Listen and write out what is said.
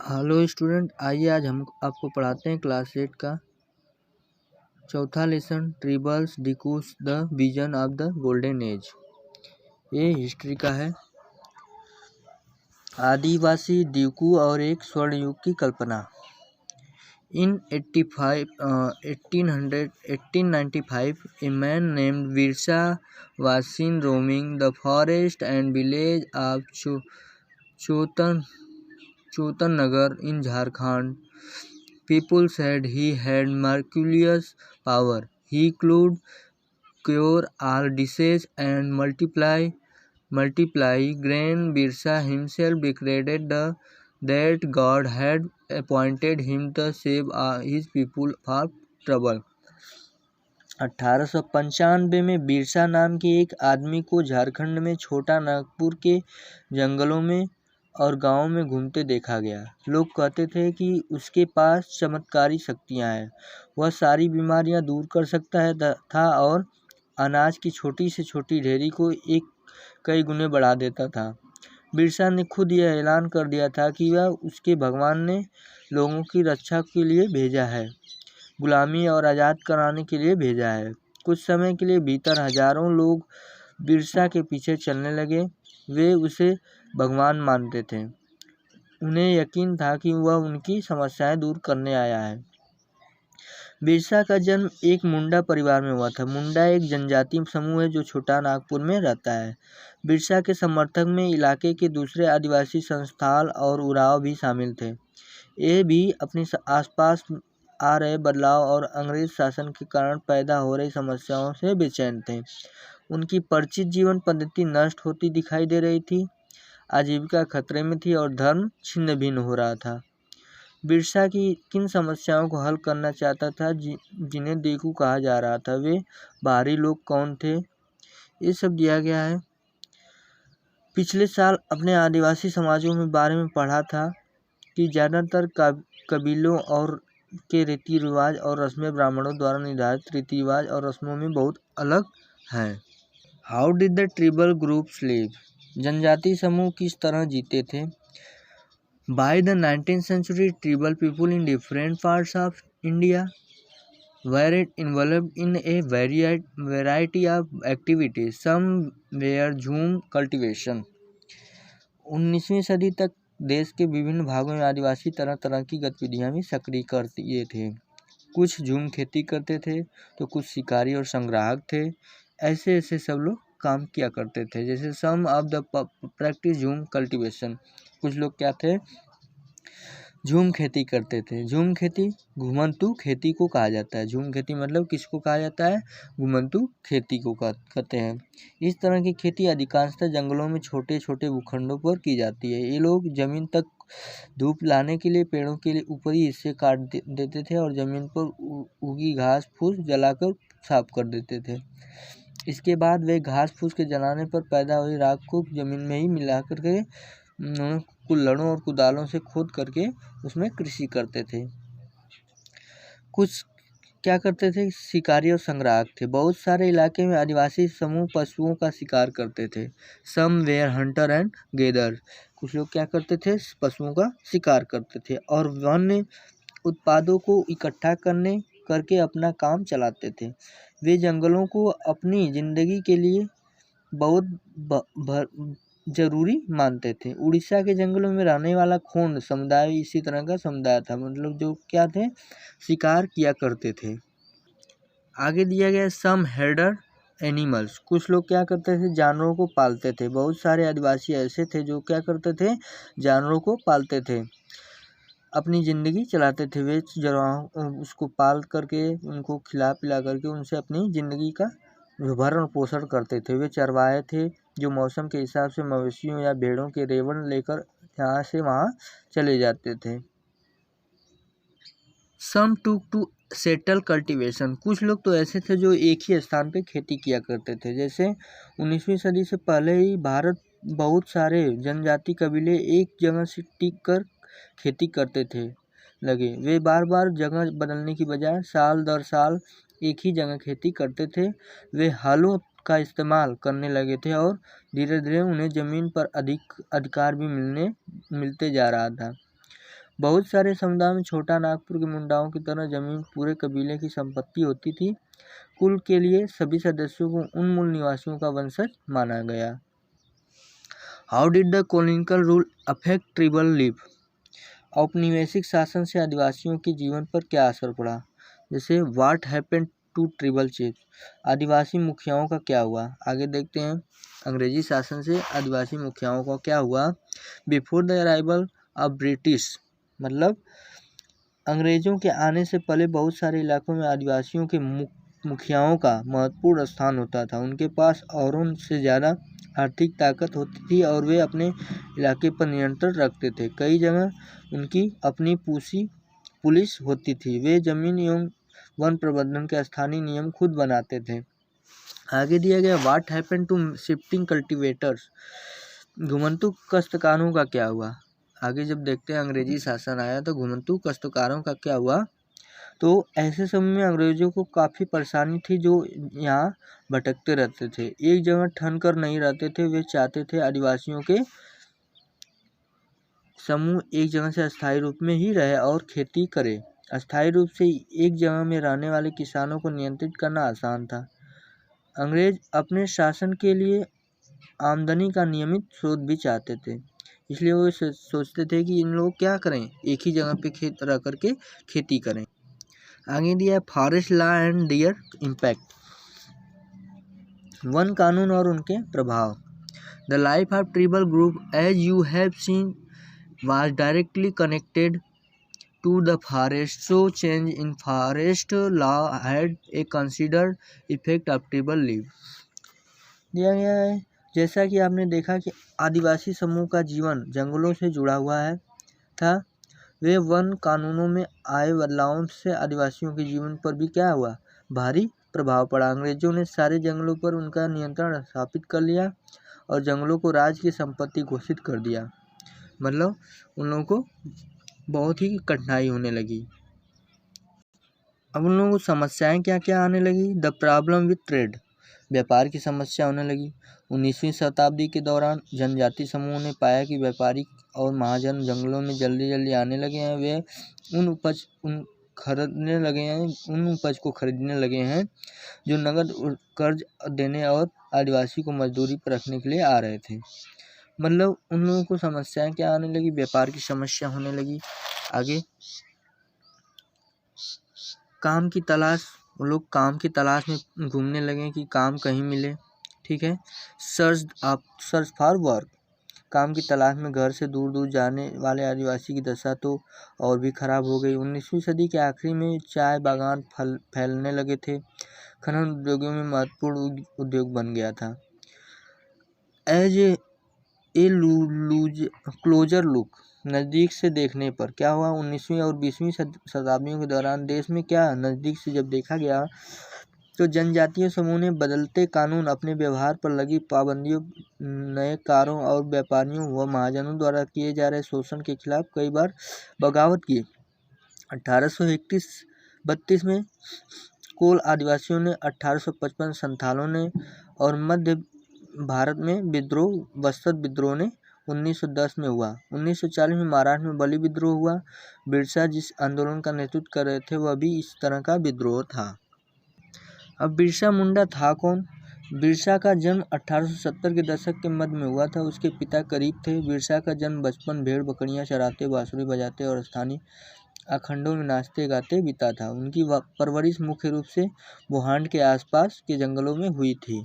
Hello student, आइए आज हम आपको पढ़ाते हैं क्लास 8 का चौथा lesson tribals Dikus the vision of the golden age. ये हिस्ट्री का है। आदिवासी डिकू और एक स्वर्ण युग की कल्पना। इन 1895 a man named Birsa was seen roaming the forest and village of Chotannagar in Jharkhand. People said he had miraculous power. He could cure all disease and multiply grain. Birsa himself declared that God had appointed him to save his people from trouble. 1895 में बिरसा नाम के एक आदमी को झारखंड में छोटा नागपुर के जंगलों में और गांवों में घूमते देखा गया। लोग कहते थे कि उसके पास चमत्कारी शक्तियां हैं। वह सारी बीमारियां दूर कर सकता था और अनाज की छोटी से छोटी ढेरी को कई गुने बढ़ा देता था। बिरसा ने खुद यह ऐलान कर दिया था कि वह उसके भगवान ने लोगों की रक्षा के लिए भेजा है, गुलामी और आज़ाद कराने के लिए भेजा है। कुछ समय के लिए भीतर हजारों लोग बिरसा के पीछे चलने लगे। वे उसे भगवान मानते थे। उन्हें यकीन था कि वह उनकी समस्याएं दूर करने आया है। बिरसा का जन्म एक मुंडा परिवार में हुआ था। मुंडा एक जनजातीय समूह है जो छोटा नागपुर में रहता है। बिरसा के समर्थक में इलाके के दूसरे आदिवासी संस्थान और उराव भी शामिल थे। ये भी अपने आसपास आ रहे बदलाव और अंग्रेज शासन के कारण पैदा हो रही समस्याओं से बेचैन थे। उनकी परिचित जीवन पद्धति नष्ट होती दिखाई दे रही थी, आजीविका खतरे में थी और धर्म छिन्न भिन्न हो रहा था। बिरसा की किन समस्याओं को हल करना चाहता था जिन्हें देखू कहा जा रहा था, वे बाहरी लोग कौन थे, ये सब दिया गया है। पिछले साल अपने आदिवासी समाजों में बारे में पढ़ा था कि ज़्यादातर कबीलों और के रीति रिवाज और रस्में ब्राह्मणों द्वारा निर्धारित रीति रिवाज और रस्मों में बहुत अलग हैं। How did the tribal groups live? जनजाति समूह किस तरह जीते थे? By the 19th century, tribal people in different parts of India were involved in a variety of activities. Some were झूम cultivation. 19वीं सदी तक देश के विभिन्न भागों में आदिवासी तरह तरह की गतिविधियां भी सक्रिय करते थे। कुछ झूम खेती करते थे तो कुछ शिकारी और संग्राहक थे। ऐसे सब लोग काम किया करते थे। जैसे सम ऑफ द प्रैक्टिस झूम कल्टीवेशन, कुछ लोग क्या थे, झूम खेती करते थे। झूम खेती घुमंतू खेती को कहा जाता है। झूम खेती मतलब किसको कहा जाता है? घुमंतू खेती को कहते हैं। इस तरह की खेती अधिकांशतः जंगलों में छोटे छोटे भूखंडों पर की जाती है। ये लोग जमीन तक धूप लाने के लिए पेड़ों के ऊपरी हिस्से काट देते थे और जमीन पर उगी घास फूस जलाकर साफ कर देते थे। इसके बाद वे घास फूस के जलाने पर पैदा हुई राख को जमीन में ही मिला करके कुल्हड़ों और कुदालों से खोद करके उसमें कृषि करते थे। कुछ क्या करते थे, शिकारी और संग्राहक थे। बहुत सारे इलाके में आदिवासी समूह पशुओं का शिकार करते थे। सम वेयर हंटर एंड गेदर, कुछ लोग क्या करते थे, पशुओं का शिकार करते थे और वन्य उत्पादों को इकट्ठा करके अपना काम चलाते थे। वे जंगलों को अपनी जिंदगी के लिए बहुत जरूरी मानते थे। उड़ीसा के जंगलों में रहने वाला खोंड समुदाय इसी तरह का समुदाय था, मतलब जो क्या थे, शिकार किया करते थे। आगे दिया गया सम हेल्डर एनिमल्स, कुछ लोग क्या करते थे, जानवरों को पालते थे। बहुत सारे आदिवासी ऐसे थे जो क्या करते थे, जानवरों को पालते थे, अपनी ज़िंदगी चलाते थे। वे उसको पाल करके उनको खिला पिला करके उनसे अपनी ज़िंदगी का भरण पोषण करते थे। वे चरवाहे थे जो मौसम के हिसाब से मवेशियों या भेड़ों के रेवण लेकर यहाँ से वहाँ चले जाते थे। सम टू सेटल कल्टीवेशन, कुछ लोग तो ऐसे थे जो एक ही स्थान पे खेती किया करते थे। जैसे 19वीं सदी से पहले ही भारत बहुत सारे जनजाति कबीले एक जगह से टिक कर खेती करते थे लगे। वे बार बार जगह बदलने की बजाय साल दर साल एक ही जगह खेती करते थे। वे हलों का इस्तेमाल करने लगे थे और धीरे धीरे उन्हें ज़मीन पर अधिकार भी मिलते जा रहा था। बहुत सारे समुदायों में छोटा नागपुर के मुंडाओं की तरह जमीन पूरे कबीले की संपत्ति होती थी। कुल के लिए सभी सदस्यों को उन मूल निवासियों का वंशज माना गया। How did the colonial rule affect tribal life? औपनिवेशिक शासन से आदिवासियों के जीवन पर क्या असर पड़ा? जैसे what happened to tribal chief? आदिवासी मुखियाओं का क्या हुआ? आगे देखते हैं। अंग्रेजी शासन से आदिवासी मुखियाओं का क्या हुआ? Before the arrival of British, मतलब अंग्रेजों के आने से पहले बहुत सारे इलाकों में आदिवासियों के मुखियाओं का महत्वपूर्ण स्थान होता था। उनके पास औरों से ज़्यादा आर्थिक ताकत होती थी और वे अपने इलाके पर नियंत्रण रखते थे। कई जगह उनकी अपनी पुलिस होती थी। वे जमीन एवं वन प्रबंधन के स्थानीय नियम खुद बनाते थे। आगे दिया गया what happened to shifting cultivators? घुमंतु काश्तकारों का क्या हुआ? आगे जब देखते हैं अंग्रेजी शासन आया तो घुमंतु काश्तकारों का क्या हुआ? तो ऐसे समय में अंग्रेजों को काफ़ी परेशानी थी, जो यहाँ भटकते रहते थे, एक जगह ठन कर नहीं रहते थे। वे चाहते थे आदिवासियों के समूह एक जगह से अस्थायी रूप में ही रहे और खेती करे। अस्थायी रूप से एक जगह में रहने वाले किसानों को नियंत्रित करना आसान था। अंग्रेज अपने शासन के लिए आमदनी का नियमित स्रोत भी चाहते थे, इसलिए वो सोचते थे कि इन लोग क्या करें, एक ही जगह पे खेत रह करके खेती करें। आगे दिया forest law and their impact. वन कानून और उनके प्रभाव। The life of tribal group as you have seen was directly connected to the forest, so change in forest law had a considered effect of tribal life। दिया गया है जैसा कि आपने देखा कि आदिवासी समूह का जीवन जंगलों से जुड़ा हुआ है था। वे वन कानूनों में आए बदलावों से आदिवासियों के जीवन पर भी क्या हुआ? भारी प्रभाव पड़ा। अंग्रेजों ने सारे जंगलों पर उनका नियंत्रण स्थापित कर लिया और जंगलों को राज्य की संपत्ति घोषित कर दिया। मतलब उन लोगों को बहुत ही कठिनाई होने लगी। अब उन लोगों को समस्याएं क्या क्या आने लगी? द प्रॉब्लम विथ ट्रेड, व्यापार की समस्या होने लगी। 19वीं शताब्दी के दौरान जनजाति समूह ने पाया कि व्यापारी और महाजन जंगलों में जल्दी जल्दी आने लगे हैं। वे उन उपज को खरीदने लगे हैं जो नगद कर्ज देने और आदिवासी को मजदूरी पर रखने के लिए आ रहे थे। मतलब उन लोगों को समस्याएं क्या आने लगी? व्यापार की समस्या होने लगी। आगे काम की तलाश, वो लोग काम की तलाश में घूमने लगे कि काम कहीं मिले। ठीक है। सर्च फॉर वर्क, काम की तलाश में घर से दूर दूर जाने वाले आदिवासी की दशा तो और भी खराब हो गई। 19वीं सदी के आखिरी में चाय बागान फैलने लगे थे। खनन उद्योगों में महत्वपूर्ण उद्योग बन गया था। एज ए क्लोजर लुक, नज़दीक से देखने पर क्या हुआ? 19वीं और 20वीं शताब्दियों के दौरान देश में क्या नज़दीक से जब देखा गया तो जनजातीय समूह ने बदलते कानून, अपने व्यवहार पर लगी पाबंदियों, नए कारों और व्यापारियों व महाजनों द्वारा किए जा रहे शोषण के खिलाफ कई बार बगावत की। 1832 में कोल आदिवासियों ने, 1855 संथालों ने और मध्य भारत में वसत विद्रोह ने 1910 में हुआ। 1940 में महाराष्ट्र में बलि विद्रोह हुआ। बिरसा जिस आंदोलन का नेतृत्व कर रहे थे वह भी इस तरह का विद्रोह था। अब बिरसा मुंडा था कौन? बिरसा का जन्म 1870 के दशक के मध्य में हुआ था। उसके पिता करीब थे। बिरसा का जन्म बचपन भेड़ बकरियां चराते, बांसुरी बजाते और स्थानीय अखंडों में नाचते गाते बीता था। उनकी परवरिश मुख्य रूप से बुहांड के आसपास के जंगलों में हुई थी।